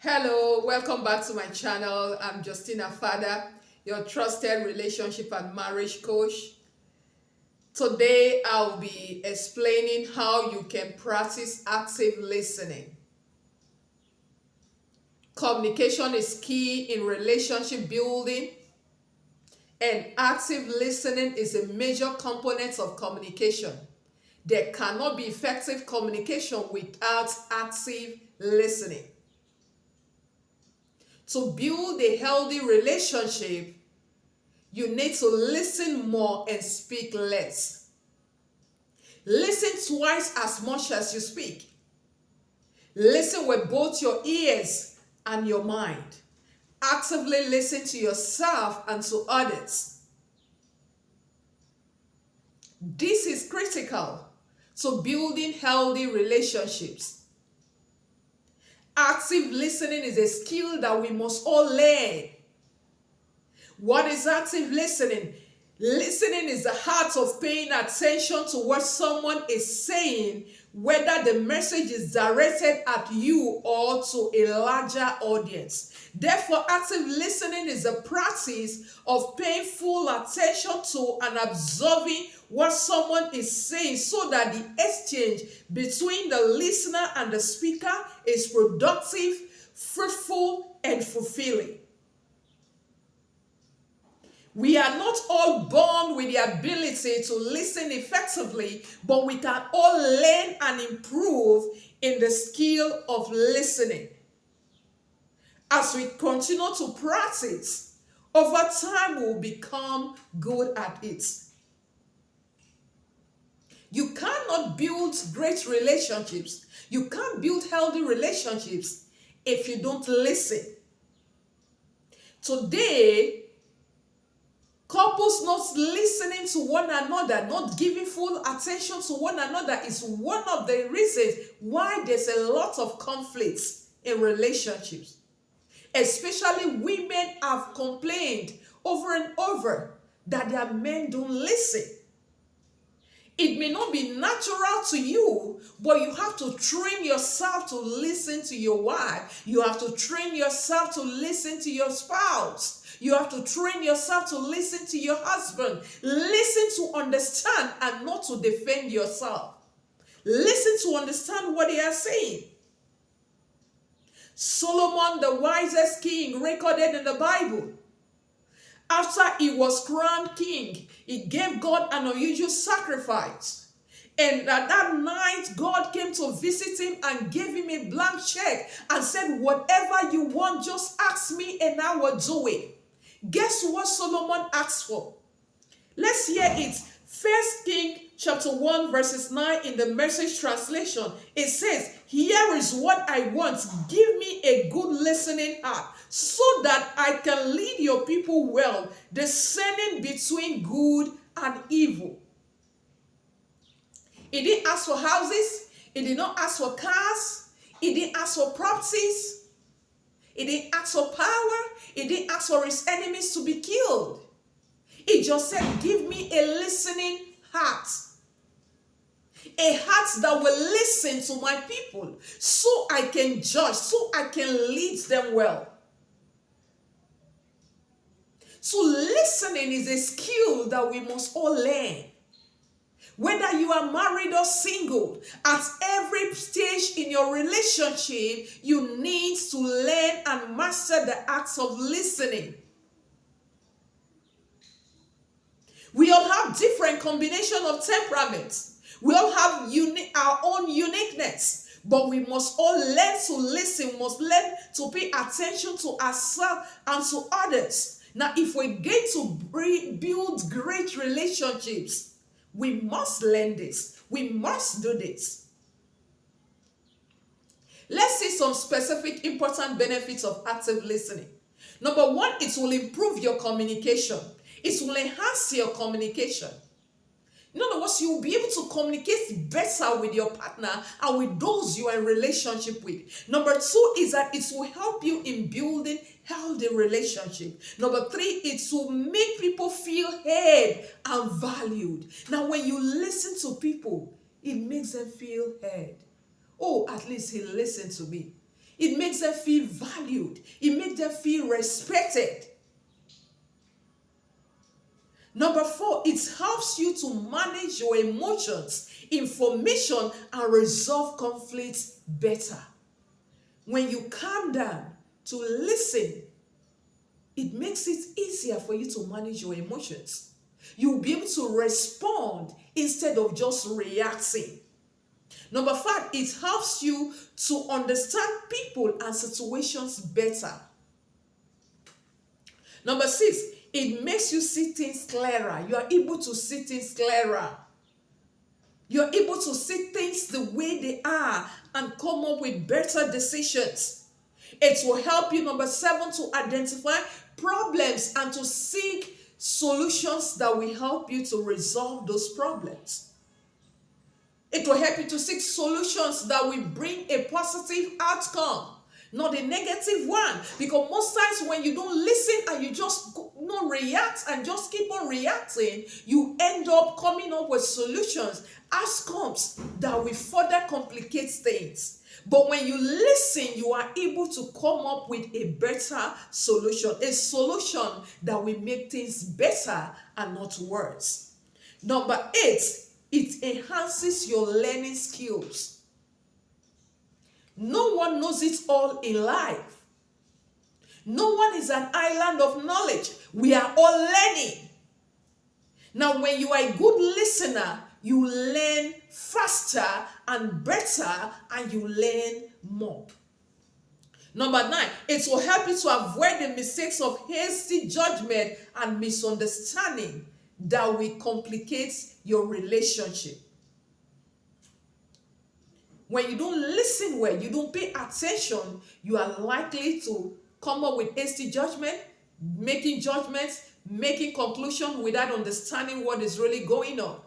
Hello, welcome back to my channel. I'm Justina Fada, your trusted relationship and marriage coach. Today, I'll be explaining how you can practice active listening. Communication is key in relationship building, and active listening is a major component of communication. There cannot be effective communication without active listening. To build a healthy relationship, you need to listen more and speak less. Listen twice as much as you speak. Listen with both your ears and your mind. Actively listen to yourself and to others. This is critical to building healthy relationships. Active listening is a skill that we must all learn. What is active listening? Listening is the art of paying attention to what someone is saying, whether the message is directed at you or to a larger audience. Therefore, active listening is a practice of paying full attention to and observing what someone is saying so that the exchange between the listener and the speaker is productive, fruitful, and fulfilling. We are not all born with the ability to listen effectively, but we can all learn and improve in the skill of listening. As we continue to practice, over time we'll become good at it. You cannot build great relationships. You can't build healthy relationships if you don't listen. Today, couples not listening to one another, not giving full attention to one another is one of the reasons why there's a lot of conflicts in relationships. Especially women have complained over and over that their men don't listen. It may not be natural to you, but you have to train yourself to listen to your wife. You have to train yourself to listen to your spouse. You have to train yourself to listen to your husband. Listen to understand and not to defend yourself. Listen to understand what they are saying. Solomon, the wisest king recorded in the Bible, after he was crowned king, he gave God an unusual sacrifice. And at that night, God came to visit him and gave him a blank check and said, whatever you want, just ask me and I will do it. Guess what Solomon asked for? Let's hear it. First King chapter 1 verses 9 in the Message translation. It says, here is what I want. Give me a good listening heart so that I can lead your people well, discerning between good and evil. He didn't ask for houses. He did not ask for cars. He didn't ask for properties. He didn't ask for power. He didn't ask for his enemies to be killed. He just said, give me a listening heart. A heart that will listen to my people so I can judge, so I can lead them well. So listening is a skill that we must all learn. Whether you are married or single, at every stage in your relationship, you need to learn and master the acts of listening. We all have different combination of temperaments. We all have our own uniqueness, but we must all learn to listen, must learn to pay attention to ourselves and to others. Now, if we get to build great relationships, we must learn this. We must do this. Let's see some specific important benefits of active listening. Number one, it will improve your communication. It will enhance your communication. In other words, you will be able to communicate better with your partner and with those you are in relationship with. Number two is that it will help you in building healthy relationship. Number three, it will make people feel heard and valued. Now, when you listen to people, it makes them feel heard. Oh, at least he listened to me. It makes them feel valued. It makes them feel respected. Number 4, it helps you to manage your emotions, information, and resolve conflicts better. When you calm down to listen, it makes it easier for you to manage your emotions. You'll be able to respond instead of just reacting. Number 5, it helps you to understand people and situations better. Number 6, it makes you see things clearer. You are able to see things clearer. You're able to see things the way they are and come up with better decisions. It will help you, number 7, to identify problems and to seek solutions that will help you to resolve those problems. It will help you to seek solutions that will bring a positive outcome, not a negative one. Because most times when you don't listen and you just react and just keep on reacting, you end up coming up with solutions, outcomes that will further complicate things. But when you listen, you are able to come up with a better solution, a solution that will make things better and not worse. Number 8, it enhances your learning skills. No one knows it all in life. No one is an island of knowledge. We are all learning. Now, when you are a good listener, you learn faster and better, and you learn more. Number 9, it will help you to avoid the mistakes of hasty judgment and misunderstanding that will complicate your relationship. When you don't listen well, you don't pay attention, you are likely to come up with hasty judgment, making judgments, making conclusions without understanding what is really going on.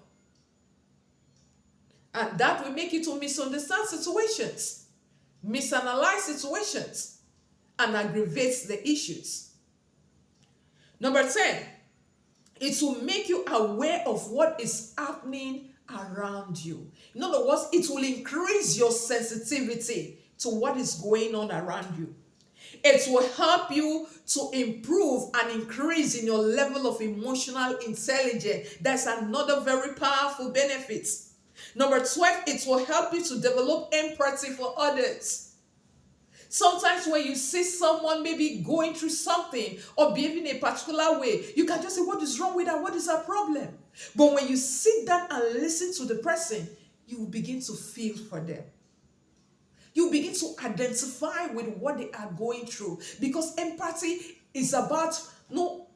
And that will make you to misunderstand situations, misanalyze situations, and aggravate the issues. Number 10, it will make you aware of what is happening around you. In other words, it will increase your sensitivity to what is going on around you. It will help you to improve and increase in your level of emotional intelligence. That's another very powerful benefit. Number 12, it will help you to develop empathy for others. Sometimes when you see someone maybe going through something or behaving a particular way, you can just say, what is wrong with her? What is her problem? But when you sit down and listen to the person, you will begin to feel for them. You begin to identify with what they are going through, because empathy is about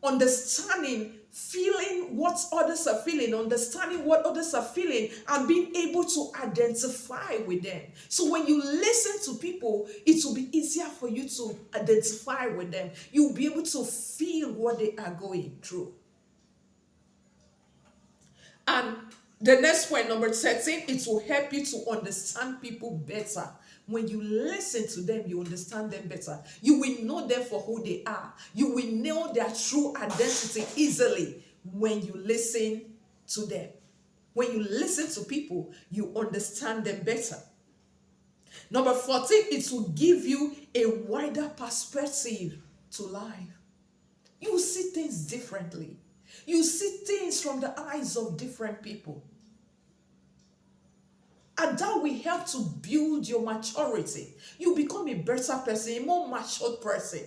understanding, feeling what others are feeling, understanding what others are feeling, and being able to identify with them. So when you listen to people, it will be easier for you to identify with them. You'll be able to feel what they are going through. And the next point, number 13, it will help you to understand people better. When you listen to them, you understand them better. You will know them for who they are. You will know their true identity easily when you listen to them. When you listen to people, you understand them better. Number 14, it will give you a wider perspective to life. You see things differently. You see things from the eyes of different people. And that will help to build your maturity. You become a better person, a more matured person,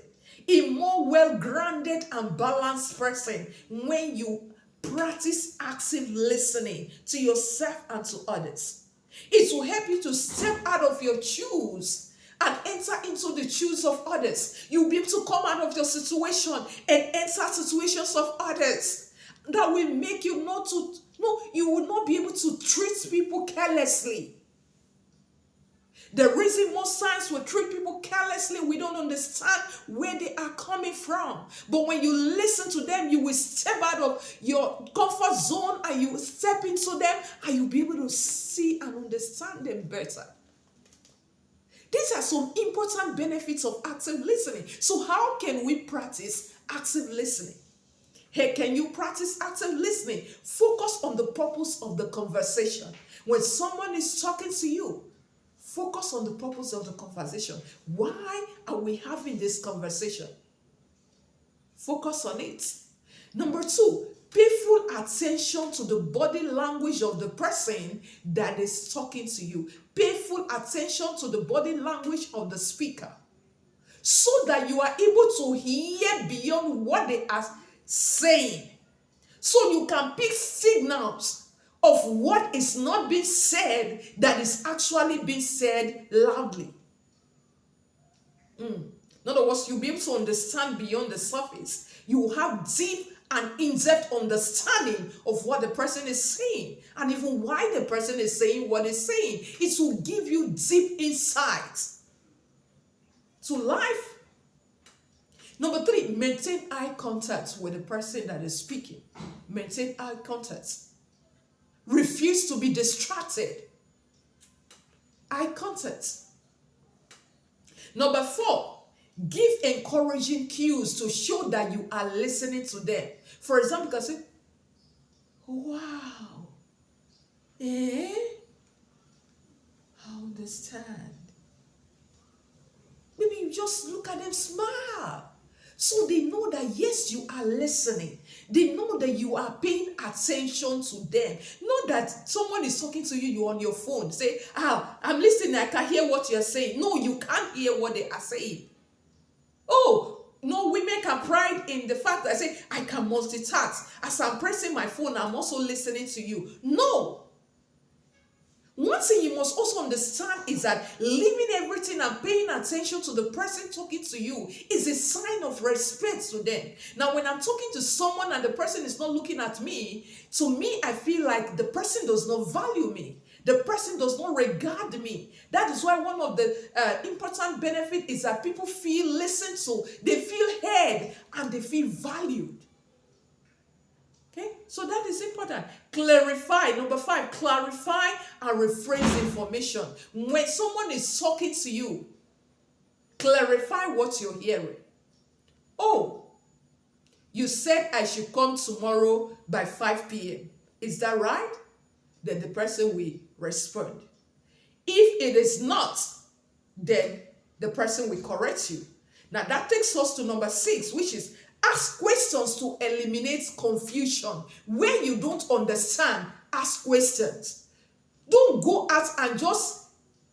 a more well-grounded and balanced person when you practice active listening to yourself and to others. It will help you to step out of your shoes and enter into the shoes of others. You'll be able to come out of your situation and enter situations of others. That will make you you will not be able to treat people carelessly. The reason most times we treat people carelessly, we don't understand where they are coming from. But when you listen to them, you will step out of your comfort zone and you will step into them and you'll be able to see and understand them better. These are some important benefits of active listening. So how can we practice active listening? Hey, can you practice active listening? Focus on the purpose of the conversation. When someone is talking to you, Focus on the purpose of the conversation. Why are we having this conversation? Focus on it. Number two, pay full attention to the body language of the person that is talking to you. Pay full attention to the body language of the speaker, so that you are able to hear beyond what they are saying. So you can pick signals of what is not being said that is actually being said loudly. In other words, you'll be able to understand beyond the surface. You will have deep and in-depth understanding of what the person is saying, and even why the person is saying what it's saying. It will give you deep insights to life. Number three, maintain eye contact with the person that is speaking. Maintain eye contact. Refuse to be distracted. Eye contact. Number four, give encouraging cues to show that you are listening to them. For example, you can say, wow, I understand. Maybe you just look at them, smile. So they know that yes, you are listening. They know that you are paying attention to them. Not that someone is talking to you, you're on your phone. Say, I'm listening, I can hear what you're saying. No, you can't hear what they are saying. Oh, no, women can pride in the fact that I say, I can multitask. As I'm pressing my phone, I'm also listening to you. No. One thing you must also understand is that leaving everything and paying attention to the person talking to you is a sign of respect to them. Now, when I'm talking to someone and the person is not looking at me, to me, I feel like the person does not value me. The person does not regard me. That is why one of the important benefits is that people feel listened to, they feel heard, and they feel valued. Okay, so that is important. Clarify. Number five, clarify and rephrase information. When someone is talking to you, clarify what you're hearing. Oh, you said I should come tomorrow by 5 p.m. Is that right? Then the person will respond. If it is not, then the person will correct you. Now that takes us to number 6, which is ask questions to eliminate confusion. Where you don't understand, ask questions. Don't go out and just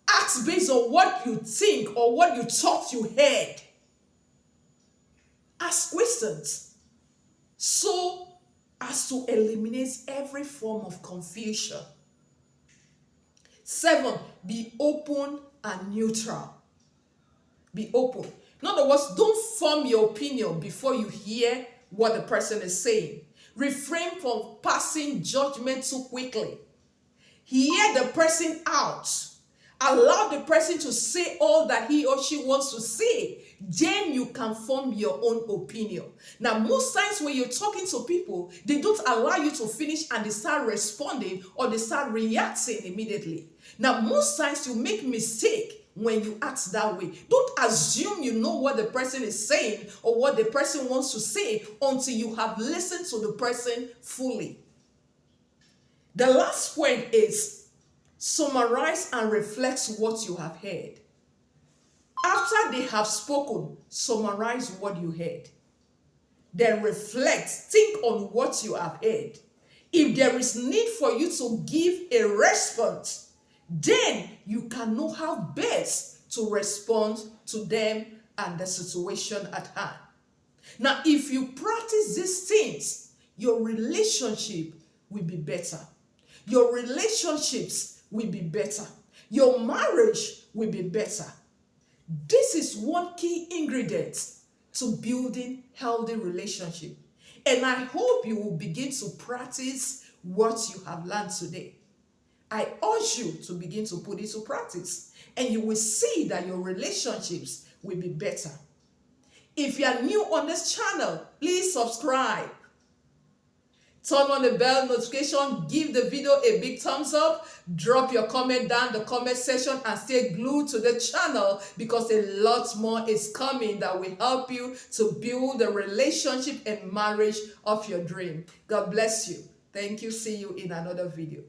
ask based on what you think or what you thought you heard. Ask questions so as to eliminate every form of confusion. 7, be open and neutral. Be open. In other words, don't form your opinion before you hear what the person is saying. Refrain from passing judgment too quickly. Hear the person out. Allow the person to say all that he or she wants to say. Then you can form your own opinion. Now, most times when you're talking to people, they don't allow you to finish and they start responding or they start reacting immediately. Now, most times you make mistake when you act that way. Don't assume you know what the person is saying or what the person wants to say until you have listened to the person fully. The last point is summarize and reflect what you have heard. After they have spoken, summarize what you heard. Then reflect, think on what you have heard. If there is need for you to give a response, then you can know how best to respond to them and the situation at hand. Now, if you practice these things, your relationship will be better. Your relationships will be better. Your marriage will be better. This is one key ingredient to building healthy relationship. And I hope you will begin to practice what you have learned today. I urge you to begin to put it to practice, and you will see that your relationships will be better. If you are new on this channel, please subscribe. Turn on the bell notification, give the video a big thumbs up, drop your comment down the comment section, and stay glued to the channel because a lot more is coming that will help you to build the relationship and marriage of your dream. God bless you. Thank you. See you in another video.